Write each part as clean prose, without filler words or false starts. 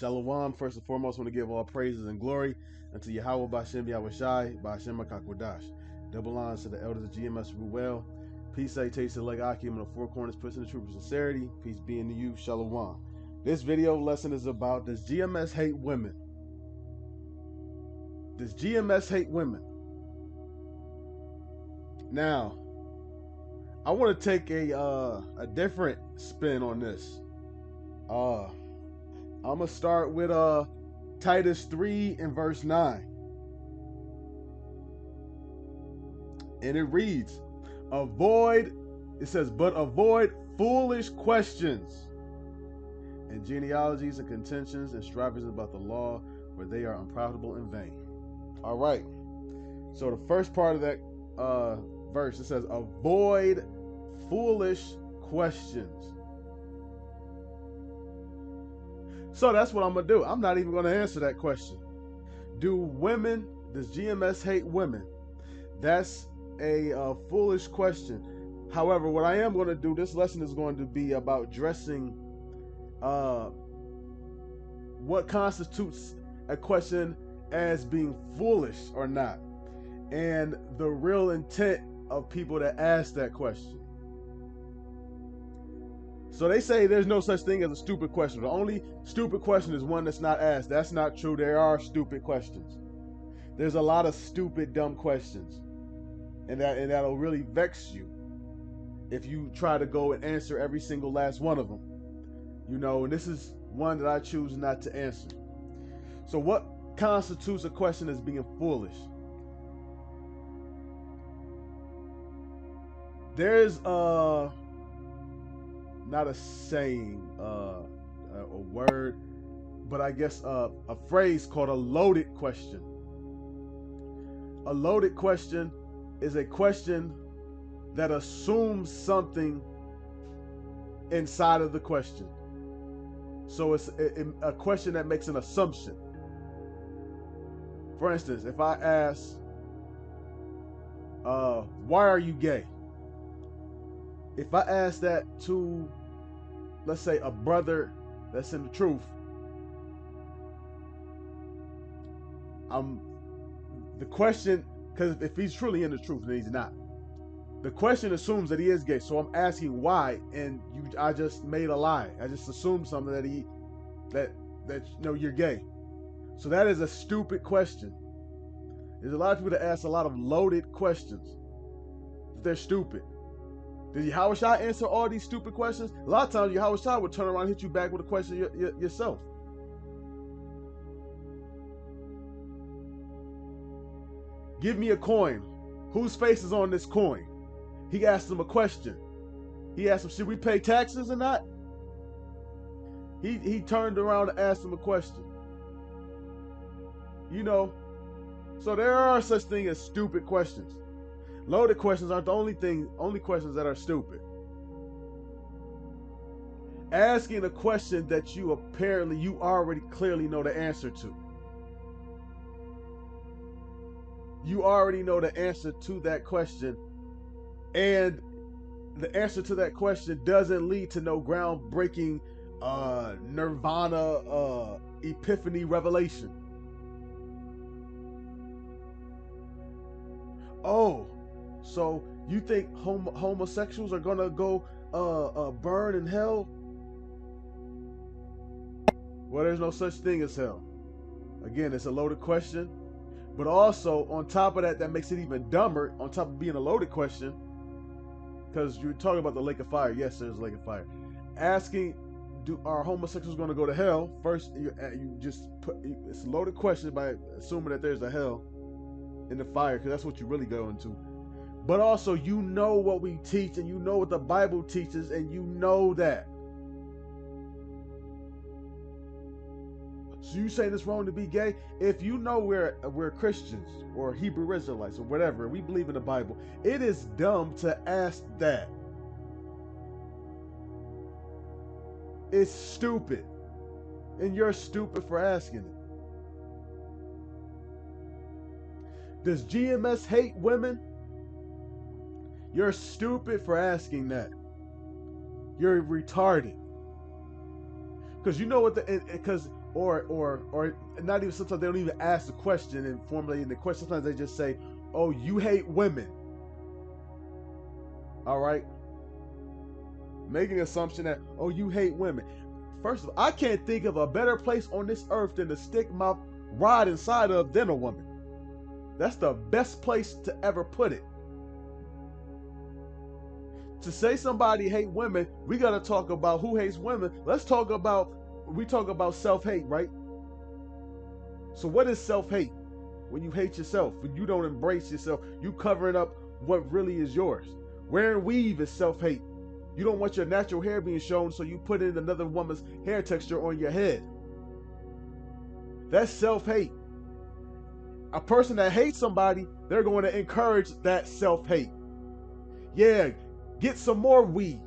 Shalom, first and foremost, I want to give all praises and glory unto Yahweh Bashem Yahushai, Bashem Makakwadash. Double lines to the elders of GMS Ruel. Peace, salutation, leg Akim in the four corners, pushing the truth of sincerity. Peace be unto you, Shalom. This video lesson is about, does GMS hate women? Does GMS hate women? Now, I want to take a different spin on this. I'm going to start with Titus 3 and verse 9. And it reads, it says, but avoid foolish questions and genealogies and contentions and strivings about the law, for they are unprofitable and vain. All right. So the first part of that verse, it says, avoid foolish questions. So that's what I'm going to do. I'm not even going to answer that question. Does GMS hate women? That's a foolish question. However, what I am going to do, this lesson is going to be about addressing what constitutes a question as being foolish or not, and the real intent of people that ask that question. So they say there's no such thing as a stupid question. The only stupid question is one that's not asked. That's not true. There are stupid questions. There's a lot of stupid, dumb questions. And that'll really vex you if you try to go and answer every single last one of them. You know, and this is one that I choose not to answer. So what constitutes a question as being foolish? There's not a saying, a word, but I guess a phrase called a loaded question. A loaded question is a question that assumes something inside of the question. So it's a question that makes an assumption. For instance, if I ask, why are you gay? If I ask that to, let's say, a brother that's in the truth, the question, because if he's truly in the truth, then he's not. The question assumes that he is gay, so I'm asking why, and I just made a lie. I just assumed something that you're gay. So that is a stupid question. There's a lot of people that ask a lot of loaded questions. They're stupid. Did Yahushua answer all these stupid questions? A lot of times Yahushua would turn around and hit you back with a question yourself. Give me a coin. Whose face is on this coin? He asked him a question. He asked him, should we pay taxes or not? He turned around and asked him a question. You know, so there are such things as stupid questions. Loaded questions aren't the only questions that are stupid. Asking a question that you already clearly know the answer to. You already know the answer to that question, and the answer to that question doesn't lead to no groundbreaking nirvana epiphany revelation. Oh, so you think homosexuals are gonna go burn in hell? Well, there's no such thing as hell. Again, it's a loaded question. But also, on top of that, that makes it even dumber, on top of being a loaded question, because you're talking about the lake of fire. Yes, there's a lake of fire. Asking, are homosexuals going to go to hell? First, it's a loaded question by assuming that there's a hell in the fire, because that's what you really go into. But also, you know what we teach, and you know what the Bible teaches, and you know that. So you saying it's wrong to be gay? If you know we're Christians or Hebrew Israelites or whatever, we believe in the Bible, it is dumb to ask that. It's stupid. And you're stupid for asking it. Does GMS hate women? You're stupid for asking that. You're retarded. Because you know what because or not even, sometimes they don't even ask the question and formulating the question. Sometimes they just say, "Oh, you hate women." All right, making an assumption that, "Oh, you hate women." First of all, I can't think of a better place on this earth than to stick my rod inside of than a woman. That's the best place to ever put it. To say somebody hate women, we got to talk about who hates women. Let's talk about, we talk about self-hate, right? So what is self-hate? When you hate yourself, when you don't embrace yourself, you covering up what really is yours. Wearing weave is self-hate. You don't want your natural hair being shown, so you put in another woman's hair texture on your head. That's self-hate. A person that hates somebody, they're going to encourage that self-hate. Yeah, get some more weave.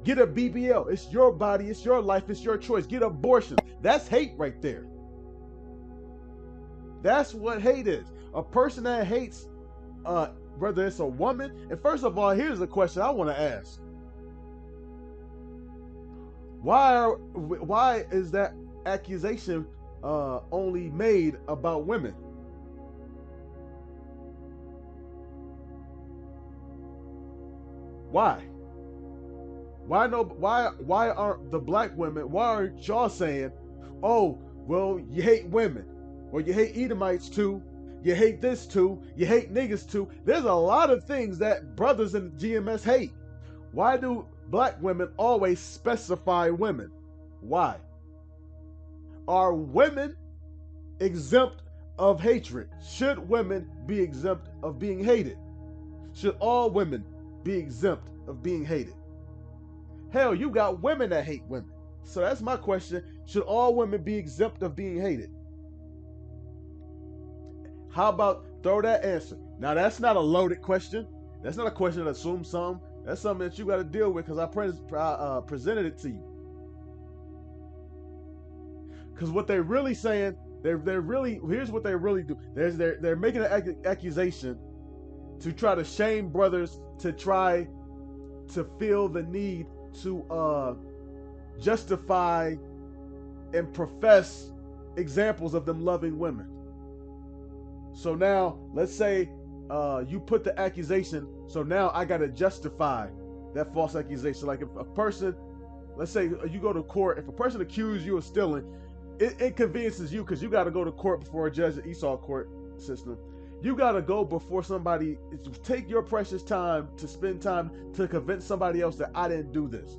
Get a BBL. It's your body, it's your life, it's your choice. Get abortion. That's hate right there. That's what hate is. A person that hates, whether it's a woman. And first of all, here's a question I want to ask. Why is that accusation only made about women? Why? Why aren't the black women, why aren't y'all saying, "Oh, well, you hate women, or you hate Edomites too, you hate this too, you hate niggas too"? There's a lot of things that brothers in GMS hate. Why do black women always specify women? Why? Are women exempt of hatred? Should women be exempt of being hated? Should all women be exempt of being hated? Hell, you got women that hate women. So that's my question. Should all women be exempt of being hated? How about throw that answer? Now, that's not a loaded question. That's not a question that assumes something. That's something that you got to deal with, because I presented it to you. Because what they're really saying, they're really, here's what they really do. They're making an accusation to try to shame brothers, to try to feel the need to justify and profess examples of them loving women. So now, let's say you put the accusation, so now I got to justify that false accusation. Like if a person, let's say you go to court, if a person accuses you of stealing, it inconveniences you because you got to go to court before a judge, the Esau court system. You got to go before somebody, take your precious time to spend time to convince somebody else that I didn't do this.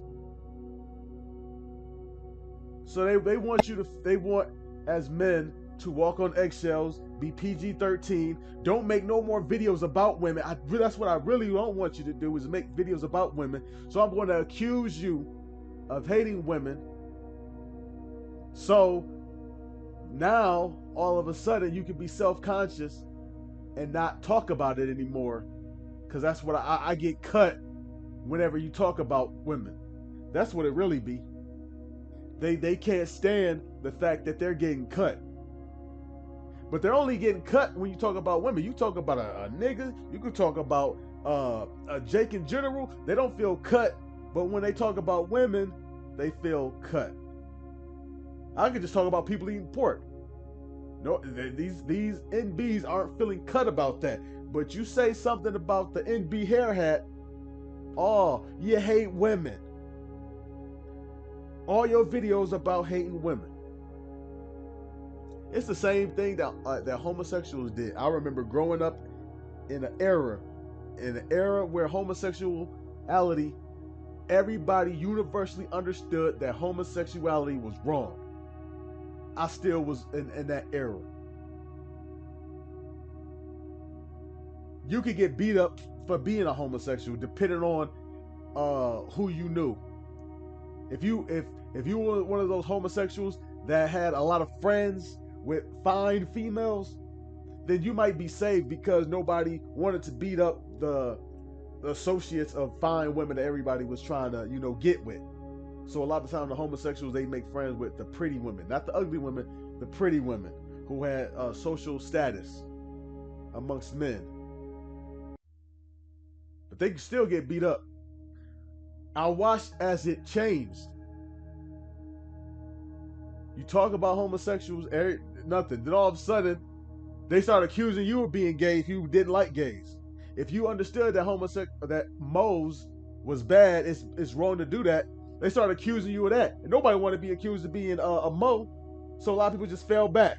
So they want you to, they want as men to walk on eggshells, be PG-13, don't make no more videos about women. That's what I really don't want you to do, is make videos about women. So I'm going to accuse you of hating women. So now all of a sudden you can be self-conscious and not talk about it anymore, because that's what I get cut whenever you talk about women. That's what it really be. They can't stand the fact that they're getting cut. But they're only getting cut when you talk about women. You talk about a nigga, you could talk about a Jake in general, they don't feel cut. But when they talk about women, they feel cut. I could just talk about people eating pork. No, these NBs aren't feeling cut about that. But you say something about the NB hair hat, oh, you hate women. All your videos about hating women. It's the same thing that homosexuals did. I remember growing up in an era where homosexuality, everybody universally understood that homosexuality was wrong. I still was in that era. You could get beat up for being a homosexual depending on who you knew. If you were one of those homosexuals that had a lot of friends with fine females, then you might be saved because nobody wanted to beat up the associates of fine women that everybody was trying to, get with. So a lot of the time the homosexuals, they make friends with the pretty women, not the ugly women, the pretty women who had social status amongst men. But they can still get beat up. I watched as it changed. You talk about homosexuals, nothing. Then all of a sudden, they start accusing you of being gay if you didn't like gays. If you understood that that Moe's was bad, it's wrong to do that. They start accusing you of that, and nobody wanted to be accused of being a Moe. So a lot of people just fell back.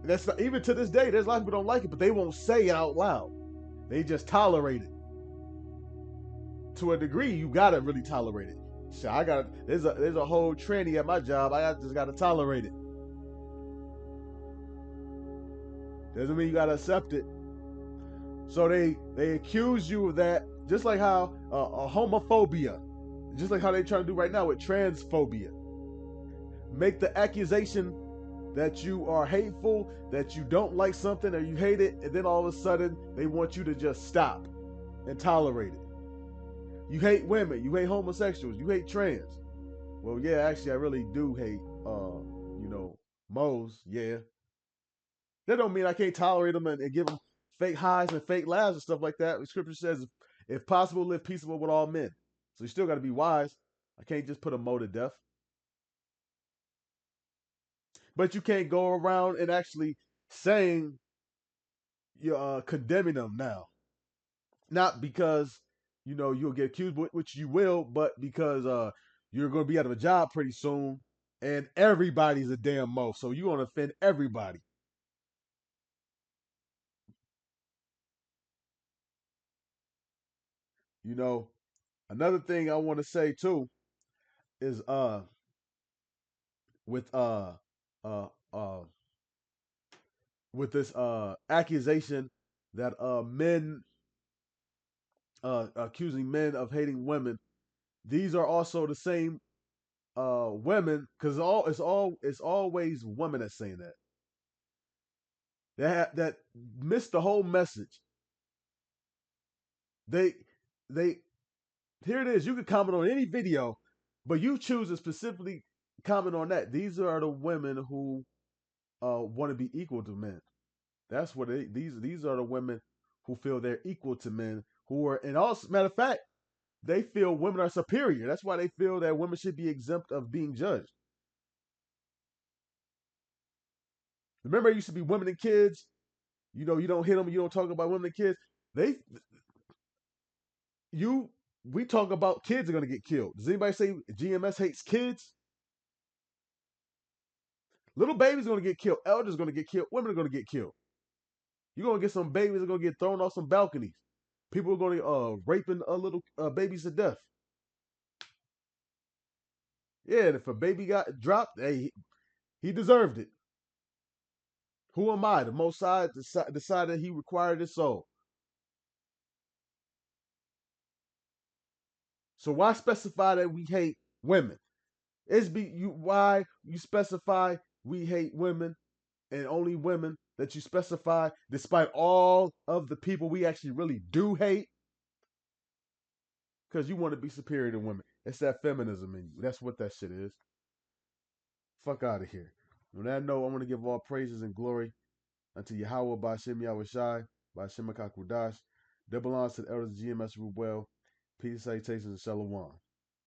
That's not, even to this day. There's a lot of people don't like it, but they won't say it out loud. They just tolerate it. To a degree, you gotta really tolerate it. So there's a whole tranny at my job. Just gotta tolerate it. Doesn't mean you gotta accept it. So they accuse you of that, just like how a homophobia, just like how they try to do right now with transphobia. Make the accusation that you are hateful, that you don't like something or you hate it, and then all of a sudden they want you to just stop and tolerate it. You hate women, you hate homosexuals, you hate trans. Well, yeah, actually, I really do hate, Moes. Yeah, that don't mean I can't tolerate them and give them fake highs and fake laughs and stuff like that. The scripture says, if possible, live peaceable with all men. So you still got to be wise. I can't just put a Mo to death. But you can't go around and actually saying you're condemning them now. Not because you'll get accused, which you will, but because you're going to be out of a job pretty soon, and everybody's a damn Mo, so you're going to offend everybody. You know, another thing I want to say too is with uh uh with this accusation that men accusing men of hating women. These are also the same women, because it's always women that's saying that. That miss the whole message. They they Here it is. You can comment on any video, but you choose to specifically comment on that. These are the women who want to be equal to men. That's what these are the women who feel they're equal to men. Who are, and also, matter of fact, they feel women are superior. That's why they feel that women should be exempt of being judged. Remember, it used to be women and kids. You don't hit them. You don't talk about women and kids. They you We talk about kids are gonna get killed. Does anybody say GMS hates kids? Little babies are gonna get killed. Elders are gonna get killed. Women are gonna get killed. You're gonna get some babies that are gonna get thrown off some balconies. People are gonna raping little babies to death. Yeah, and if a baby got dropped, hey, he deserved it. Who am I? The Most High decided he required his soul. So why specify that we hate women? Why you specify we hate women and only women that you specify, despite all of the people we actually really do hate, because you want to be superior to women. It's that feminism in you. That's what that shit is. Fuck out of here. On that note, I want to give all praises and glory unto Yahweh Bashem Yahushai, Bashem Akakudash. That belongs to the elders of GMS Rubel. Peace, salutations, and shalom.